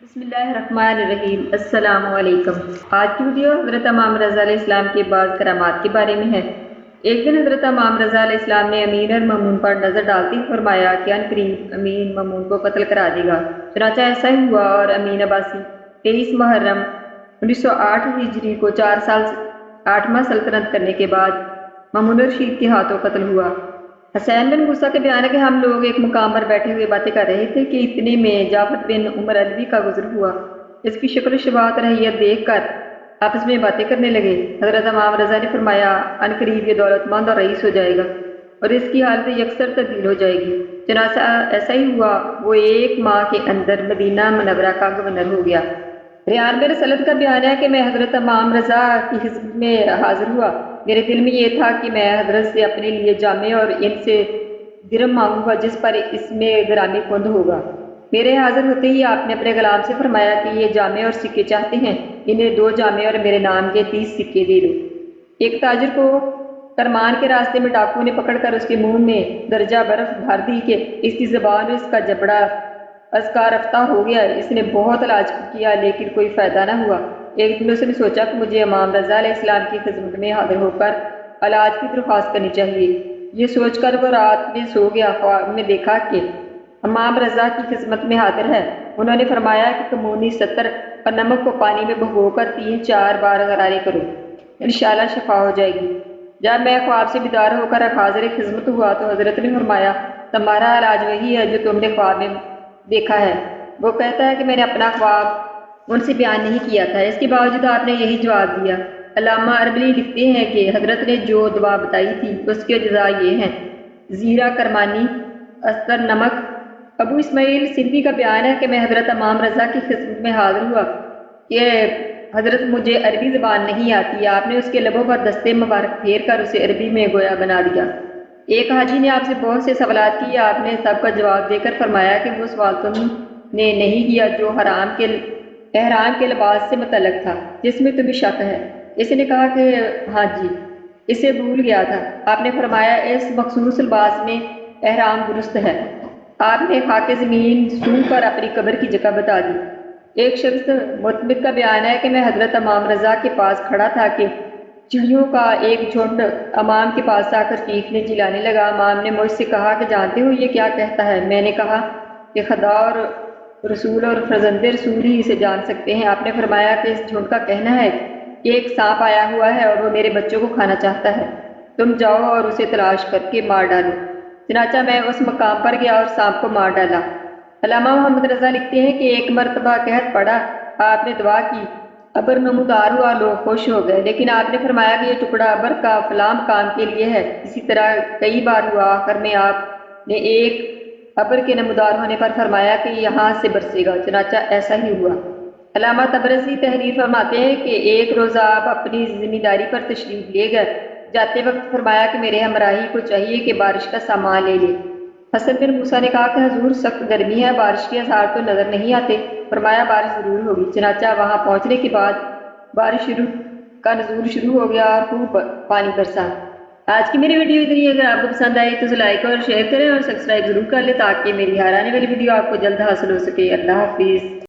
بسم اللہ الرحمن الرحیم۔ السلام علیکم۔ آج کی ویڈیو حضرت امام رضا علیہ السلام کے بعض کرامات کے بارے میں ہے۔ ایک دن حضرت امام رضا علیہ السلام نے امین اور مامون پر نظر ڈالتے ہی فرمایا کہ ان قریب امین مامون کو قتل کرا دے گا۔ چنانچہ ایسا ہی ہوا اور امین عباسی 23 محرم 1908 ہجری کو 4 سال 8واں سلطنت کرنے کے بعد مامون رشید کے ہاتھوں قتل ہوا۔ حسین بن موسیٰ کے بیان ہے کہ ہم لوگ ایک مقام پر بیٹھے ہوئے باتیں کر رہے تھے کہ اتنے میں جعفر بن عمر علوی کا گزر ہوا۔ اس کی شکل و شباہت اور حیت دیکھ کر آپس میں باتیں کرنے لگے۔ حضرت امام رضا نے فرمایا ان قریب یہ دولت مند اور رئیس ہو جائے گا اور اس کی حالت یکسر تبدیل ہو جائے گی۔ چنانچہ ایسا ہی ہوا، وہ 1 ماہ کے اندر مدینہ منورہ کا گورنر ہو گیا۔ ریان بن سلط کا بیان ہے کہ میں حضرت امام رضا کی خدمت میں حاضر ہوا۔ میرے دل میں یہ تھا کہ میں حضرت سے اپنے لیے جامے اور ان سے درم مانگوں گا جس پر اس میں غلامی کند ہوگا۔ میرے حاضر ہوتے ہی آپ نے اپنے غلام سے فرمایا کہ یہ جامے اور سکے چاہتے ہیں، انہیں 2 جامے اور میرے نام کے 30 سکے دے دو۔ ایک تاجر کو کرمان کے راستے میں ڈاکو نے پکڑ کر اس کے منہ میں درجہ برف بھر دی کہ اس کی زبان اور اس کا جبڑا ازکا رفتہ ہو گیا۔ اس نے بہت علاج کیا لیکن کوئی فائدہ نہ ہوا۔ ایک دن اس نے سوچا کہ مجھے امام رضا علیہ السلام کی خدمت میں حاضر ہو کر علاج کی درخواست کرنی چاہیے۔ یہ سوچ کر وہ رات میں سو گیا۔ خواب میں دیکھا کہ امام رضا کی خدمت میں حاضر ہے۔ انہوں نے فرمایا کہ کمونی 70 اور نمک کو پانی میں بھگو کر 3-4 بار غرارے کرو، انشاءاللہ شفا ہو جائے گی۔ جب میں خواب سے بیدار ہو کر حاضر خدمت ہوا تو حضرت نے فرمایا تمہارا علاج وہی ہے جو تم نے خواب میں دیکھا ہے۔ وہ کہتا ہے کہ میں نے اپنا خواب ان سے بیان نہیں کیا تھا، اس کے باوجود آپ نے یہی جواب دیا۔ علامہ اربلی لکھتے ہیں کہ حضرت نے جو دوا بتائی تھی اس کے اجزاء یہ ہیں: زیرہ کرمانی، استر نمک۔ ابو اسماعیل سندھی کا بیان ہے کہ میں حضرت امام رضا کی خدمت میں حاضر ہوا کہ حضرت مجھے عربی زبان نہیں آتی۔ آپ نے اس کے لبوں پر دستے مبارک پھیر کر اسے عربی میں گویا بنا دیا۔ ایک حاجی نے آپ سے بہت سے سوالات کیے، آپ نے سب کا جواب دے کر فرمایا کہ وہ سوال تم نے نہیں کیا جو احرام کے لباس سے متعلق تھا جس میں تمہیں شک ہے۔ اس نے کہا کہ ہاں جی، اسے بھول گیا تھا۔ آپ نے فرمایا اس مخصوص لباس میں احرام درست ہے۔ آپ نے خاک زمین سون کر اپنی قبر کی جگہ بتا دی۔ ایک شخص معتمد کا بیان ہے کہ میں حضرت امام رضا کے پاس کھڑا تھا کہ چڑیوں کا ایک جھنڈ امام کے پاس آ کر چیخنے چلانے لگا۔ امام نے مجھ سے کہا کہ جانتے ہو یہ کیا کہتا ہے؟ میں نے کہا کہ خدا اور رسول اور فرزند رسول ہی اسے جان سکتے ہیں۔ آپ نے فرمایا کہ اس جھنڈ کا کہنا ہے کہ ایک سانپ آیا ہوا ہے اور وہ میرے بچوں کو کھانا چاہتا ہے، تم جاؤ اور اسے تلاش کر کے مار ڈالو۔ چنانچہ میں اس مقام پر گیا اور سانپ کو مار ڈالا۔ علامہ محمد رضا لکھتے ہیں کہ ایک مرتبہ قحط پڑا، آپ نے دعا کی، ابر نمودار ہوا، لوگ خوش ہو گئے، لیکن آپ نے فرمایا کہ یہ ٹکڑا ابر کا فلاں کام کے لیے ہے۔ اسی طرح کئی بار ہوا، آخر میں آپ نے ایک ابر کے نمودار ہونے پر فرمایا کہ یہاں سے برسے گا، چنانچہ ایسا ہی ہوا۔ علامہ تبرسی تحریر فرماتے ہیں کہ ایک روز آپ اپنی ذمہ داری پر تشریف لے گئے، جاتے وقت فرمایا کہ میرے ہمراہی کو چاہیے کہ بارش کا سامان لے لے۔ حسن بن موسیٰ نے کہا کہ حضور سخت گرمی ہے، بارش کے آثار تو نظر نہیں آتے۔ فرمایا بارش ضرور ہوگی۔ چنانچہ وہاں پہنچنے کے بعد بارش کا نزول شروع ہو گیا اور خوب پانی برسا۔ آج کی میری ویڈیو اتنی ہے، اگر آپ کو پسند آئی تو لائک اور شیئر کریں اور سبسکرائب ضرور کر لیں تاکہ میری ہر آنے والی ویڈیو آپ کو جلد حاصل ہو سکے۔ اللہ حافظ۔